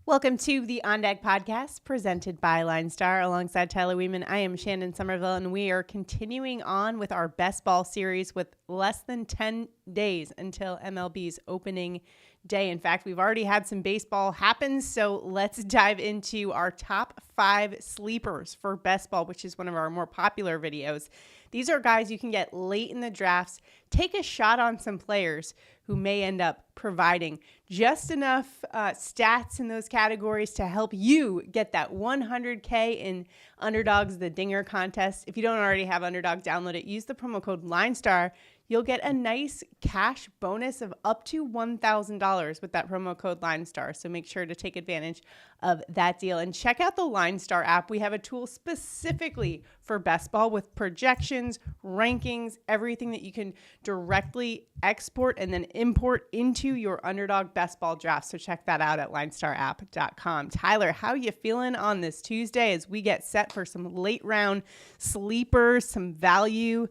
Welcome to the On Deck podcast presented by LineStar alongside Tyler Wiemann. I am Shannon Sommerville, and we are continuing on with our best ball series with less than 10 days until MLB's opening day. In fact, we've already had some baseball happen, so let's dive into our top 5 sleepers for best ball, which is one of our more popular videos. These are guys you can get late in the drafts, take a shot on some players who may end up providing just enough stats in those categories to help you get that 100K in Underdog's The Dinger contest. If you don't already have Underdog, download it. Use the promo code LineStar. You'll get a nice cash bonus of up to $1,000 with that promo code LineStar. So make sure to take advantage of that deal. And check out the LineStar app. We have a tool specifically for best ball with projections, rankings, everything that you can directly export and then import into your Underdog best ball draft. So check that out at linestarapp.com. Tyler, how are you feeling on this Tuesday as we get set for some late round sleepers, some value?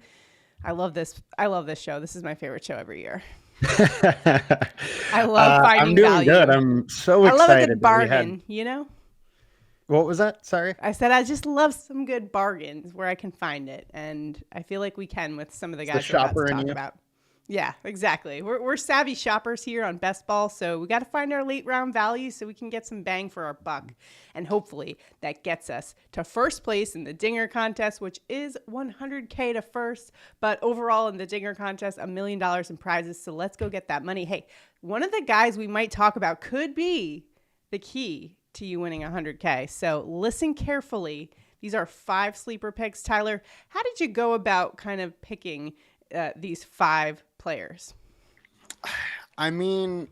I love this show. This is my favorite show every year. I love finding I'm doing value. good. I'm so excited. I love a good bargain, you know? What was that? Sorry. I said I just love some good bargains where I can find it. And I feel like we can with some of the guys we're about to talk about. Yeah, exactly. We're savvy shoppers here on Best Ball, so we got to find our late round value so we can get some bang for our buck. And hopefully that gets us to first place in the Dinger contest, which is $100K to first. But overall in the Dinger contest, $1 million in prizes. So let's go get that money. Hey, one of the guys we might talk about could be the key to you winning 100K. So listen carefully. These are 5 sleeper picks. Tyler, how did you go about kind of picking these 5 players? I mean,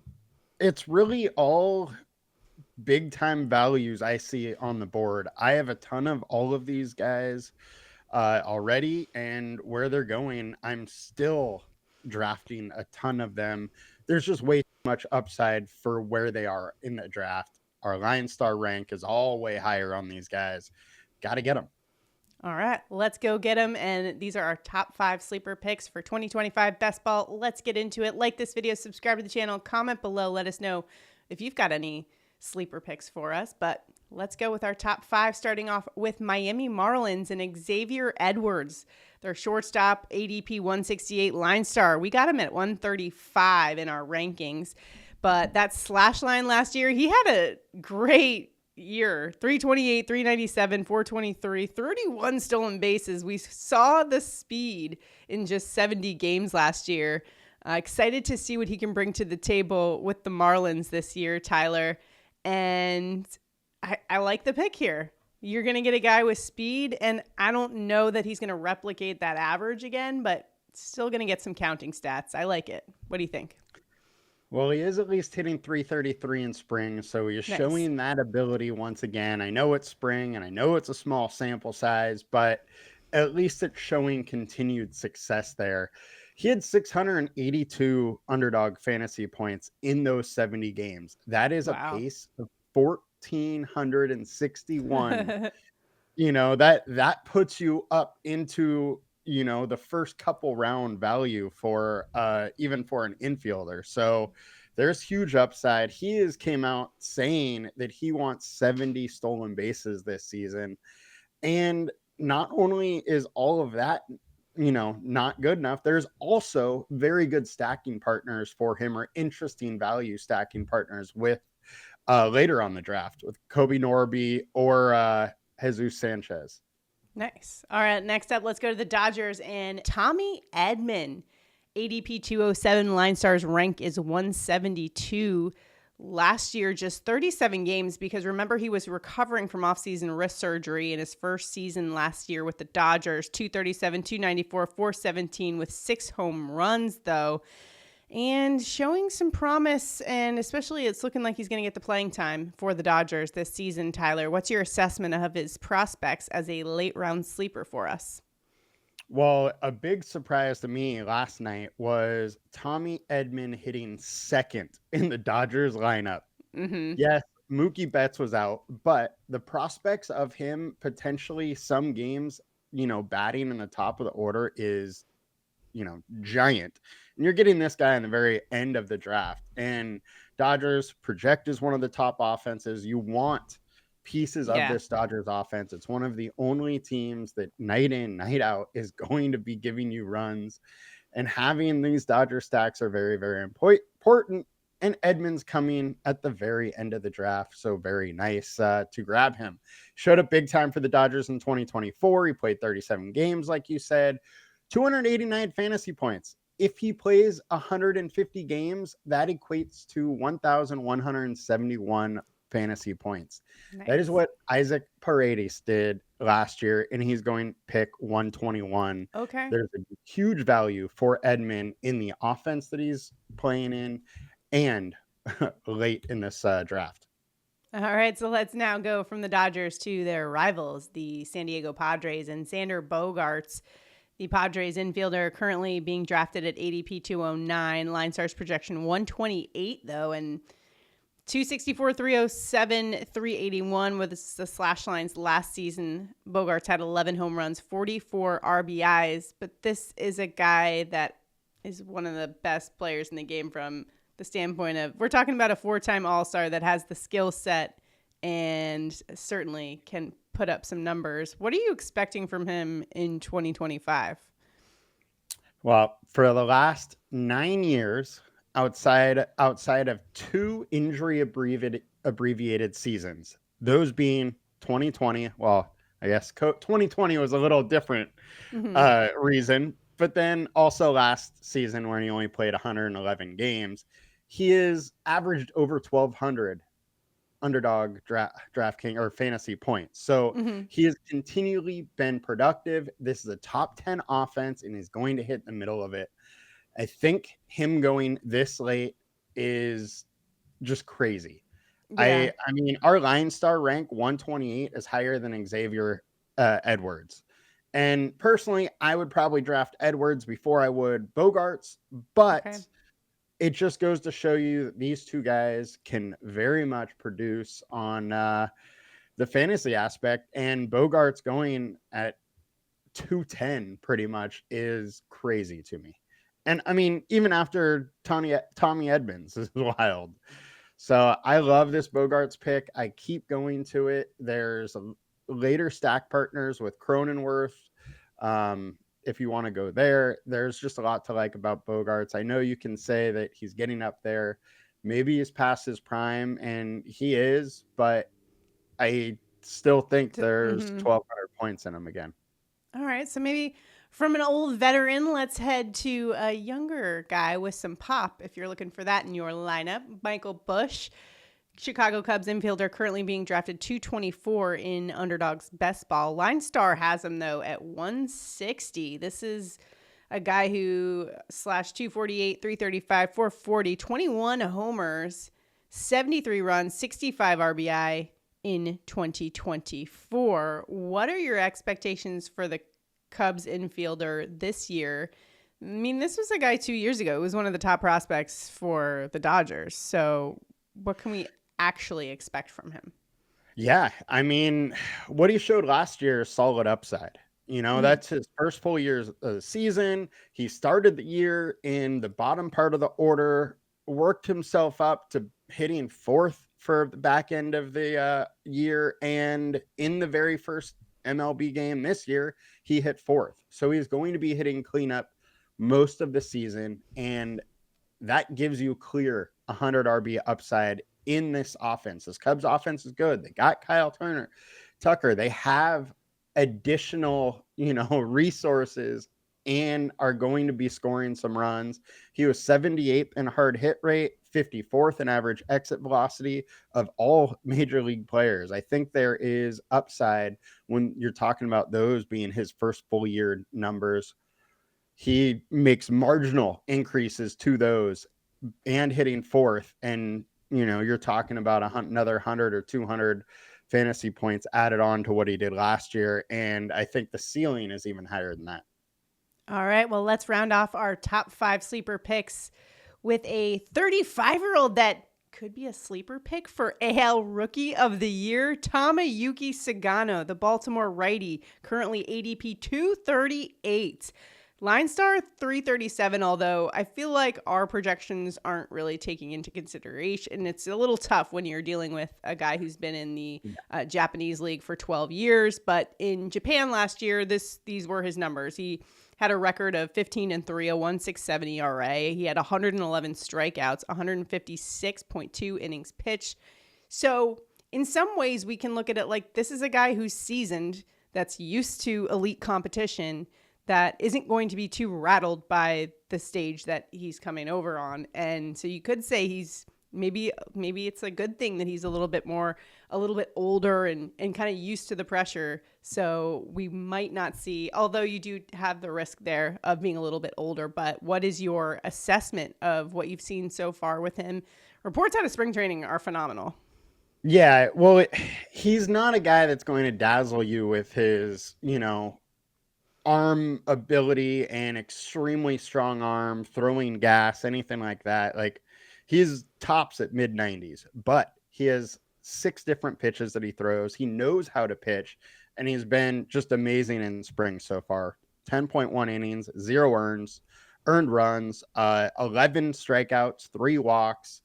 it's really all big time values I see on the board. I have a ton of all of these guys already, and where they're going, I'm still drafting a ton of them. There's just way too much upside for where they are in the draft. Our LineStar rank is all way higher on these guys. Got to get them. All right, let's go get them. And these are our top 5 sleeper picks for 2025 Best Ball. Let's get into it. Like this video, subscribe to the channel, comment below. Let us know if you've got any sleeper picks for us. But let's go with our top 5, starting off with Miami Marlins and Xavier Edwards. Their shortstop, ADP 168 LineStar. We got him at 135 in our rankings. But that slash line last year, he had a great year. 328, 397, 423, 31 stolen bases. We saw the speed in just 70 games last year. Excited to see what he can bring to the table with the Marlins this year, Tyler. And I like the pick here. You're going to get a guy with speed, and I don't know that he's going to replicate that average again, but still going to get some counting stats. I like it. What do you think? Well, he is at least hitting 333 in spring, so he's showing that ability once again. I know it's spring, and I know it's a small sample size, but at least it's showing continued success there. He had 682 Underdog fantasy points in those 70 games. That is a pace of 1,461. That puts you up into the first couple round value for even for an infielder. So there's huge upside. He came out saying that he wants 70 stolen bases this season. And not only is all of that, not good enough, there's also very good stacking partners for him, or interesting value stacking partners with later on the draft with Kobe Norby or Jesus Sanchez. Nice. All right, next up, let's go to the Dodgers and Tommy Edman. ADP 207, LineStar's rank is 172. Last year, just 37 games, because remember, he was recovering from offseason wrist surgery in his first season last year with the Dodgers. 237, 294, 417 with 6 home runs, though. And showing some promise, and especially it's looking like he's going to get the playing time for the Dodgers this season. Tyler, what's your assessment of his prospects as a late round sleeper for us? Well, a big surprise to me last night was Tommy Edman hitting second in the Dodgers lineup. Mm-hmm. Yes, Mookie Betts was out, but the prospects of him potentially some games, batting in the top of the order is, giant. And you're getting this guy in the very end of the draft. And Dodgers project as one of the top offenses. You want pieces of Yeah. this Dodgers offense. It's one of the only teams that night in, night out is going to be giving you runs. And having these Dodger stacks are very, very important. And Edman's coming at the very end of the draft. So very nice to grab him. Showed up big time for the Dodgers in 2024. He played 37 games, like you said, 289 fantasy points. If he plays 150 games, that equates to 1,171 fantasy points. Nice. That is what Isaac Paredes did last year, and he's going pick 121. Okay. There's a huge value for Edman in the offense that he's playing in and late in this draft. All right, so let's now go from the Dodgers to their rivals, the San Diego Padres, and Xander Bogaerts, the Padres infielder, currently being drafted at ADP 209. LineStar's projection 128, though, and 264, 307, 381 with the slash lines last season. Bogaerts had 11 home runs, 44 RBIs, but this is a guy that is one of the best players in the game from the standpoint of, we're talking about a 4-time All-Star that has the skill set and certainly can put up some numbers. What are you expecting from him in 2025? Well, for the last 9 years, outside of 2 injury abbreviated seasons, those being 2020. Well, I guess 2020 was a little different reason, but then also last season when he only played 111 games, he is averaged over 1,200 underdog DraftKings or fantasy points. So he has continually been productive. This is a top 10 offense and he's going to hit the middle of it. I think him going this late is just crazy. Yeah. I mean, our LineStar rank 128 is higher than Xavier Edwards. And personally, I would probably draft Edwards before I would Bogaerts, but it just goes to show you that these two guys can very much produce on the fantasy aspect. And Bogaerts going at 210 pretty much is crazy to me. And I mean, even after Tommy Edmonds is wild. So I love this Bogaerts pick. I keep going to it. There's later stack partners with Cronenworth. If you want to go there, there's just a lot to like about Bogaerts. I know you can say that he's getting up there. Maybe he's past his prime, and he is, but I still think there's 1,200 points in him again. All right, so maybe from an old veteran, let's head to a younger guy with some pop, if you're looking for that in your lineup. Michael Busch, Chicago Cubs infielder, currently being drafted 224 in Underdog's Best Ball. LineStar has him, though, at 160. This is a guy who slashed 248, 335, 440, 21 homers, 73 runs, 65 RBI in 2024. What are your expectations for the Cubs infielder this year? I mean, this was a guy 2 years ago. It was one of the top prospects for the Dodgers. So what can we actually expect from him? Yeah, I mean, what he showed last year is solid upside. You know, that's his first full year of the season. He started the year in the bottom part of the order, worked himself up to hitting 4th for the back end of the year. And in the very first MLB game this year, he hit 4th. So he's going to be hitting cleanup most of the season. And that gives you clear 100 RB upside in this offense. This Cubs offense is good. They got Kyle Tucker. They have additional, resources and are going to be scoring some runs. He was 78th in hard hit rate, 54th in average exit velocity of all major league players. I think there is upside when you're talking about those being his first full year numbers. He makes marginal increases to those and hitting 4th. And, you're talking about another 100 or 200 fantasy points added on to what he did last year. And I think the ceiling is even higher than that. All right, well, let's round off our top 5 sleeper picks with a 35-year-old that could be a sleeper pick for AL Rookie of the Year, Tomoyuki Sugano, the Baltimore righty, currently ADP 238. LineStar 337, although I feel like our projections aren't really taking into consideration. It's a little tough when you're dealing with a guy who's been in the Japanese league for 12 years. But in Japan last year, these were his numbers. He had a record of 15-3, a 1.67 ERA. He had 111 strikeouts, 156.2 innings pitched. So in some ways, we can look at it like this is a guy who's seasoned, that's used to elite competition, that isn't going to be too rattled by the stage that he's coming over on. And so you could say he's maybe it's a good thing that he's a little bit older and kind of used to the pressure. So we might not see, although you do have the risk there of being a little bit older. But what is your assessment of what you've seen so far with him? Reports out of spring training are phenomenal. Yeah, well, he's not a guy that's going to dazzle you with his, arm ability and extremely strong arm, throwing gas, anything like that. Like, he's tops at mid 90s, but he has 6 different pitches that he throws. He knows how to pitch, and he's been just amazing in spring so far. 10.1 innings, 0 earned runs, 11 strikeouts, 3 walks.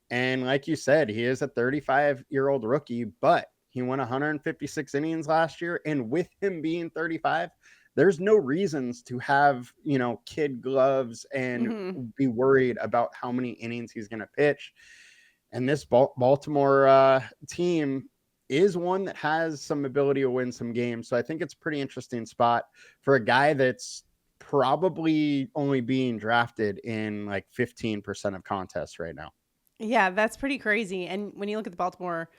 And like you said, he is a 35-year-old rookie, but he went 156 innings last year. And with him being 35, there's no reasons to have, kid gloves and be worried about how many innings he's going to pitch. And this Baltimore team is one that has some ability to win some games. So I think it's a pretty interesting spot for a guy that's probably only being drafted in like 15% of contests right now. Yeah, that's pretty crazy. And when you look at the Baltimore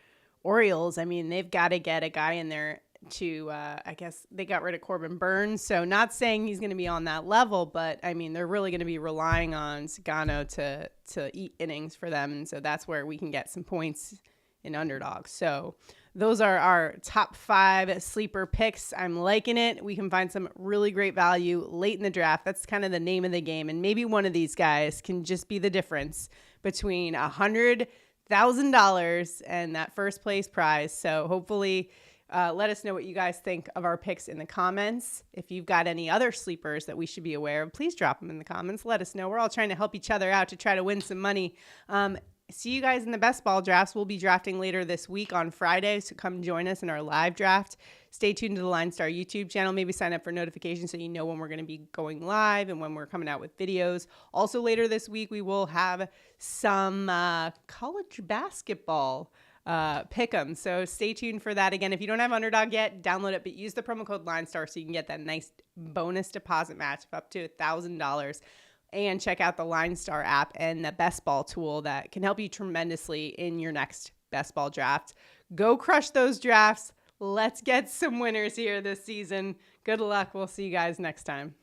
Orioles, I mean, they've got to get a guy in there to, I guess they got rid of Corbin Burns. So not saying he's going to be on that level, but I mean, they're really going to be relying on Sugano to eat innings for them. And so that's where we can get some points in Underdog. So those are our top 5 sleeper picks. I'm liking it. We can find some really great value late in the draft. That's kind of the name of the game. And maybe one of these guys can just be the difference between $100,000 and that first place prize. So hopefully let us know what you guys think of our picks in the comments. If you've got any other sleepers that we should be aware of, please drop them in the comments. Let us know. We're all trying to help each other out to try to win some money. See you guys in the best ball drafts. We'll be drafting later this week on Friday, so come join us in our live draft. Stay tuned to the LineStar YouTube channel. Maybe sign up for notifications so you know when we're going to be going live and when we're coming out with videos. Also later this week, we will have some college basketball pick'em. So stay tuned for that. Again, if you don't have Underdog yet, download it, but use the promo code LineStar so you can get that nice bonus deposit match of up to $1,000. And check out the LineStar app and the best ball tool that can help you tremendously in your next best ball draft. Go crush those drafts. Let's get some winners here this season. Good luck. We'll see you guys next time.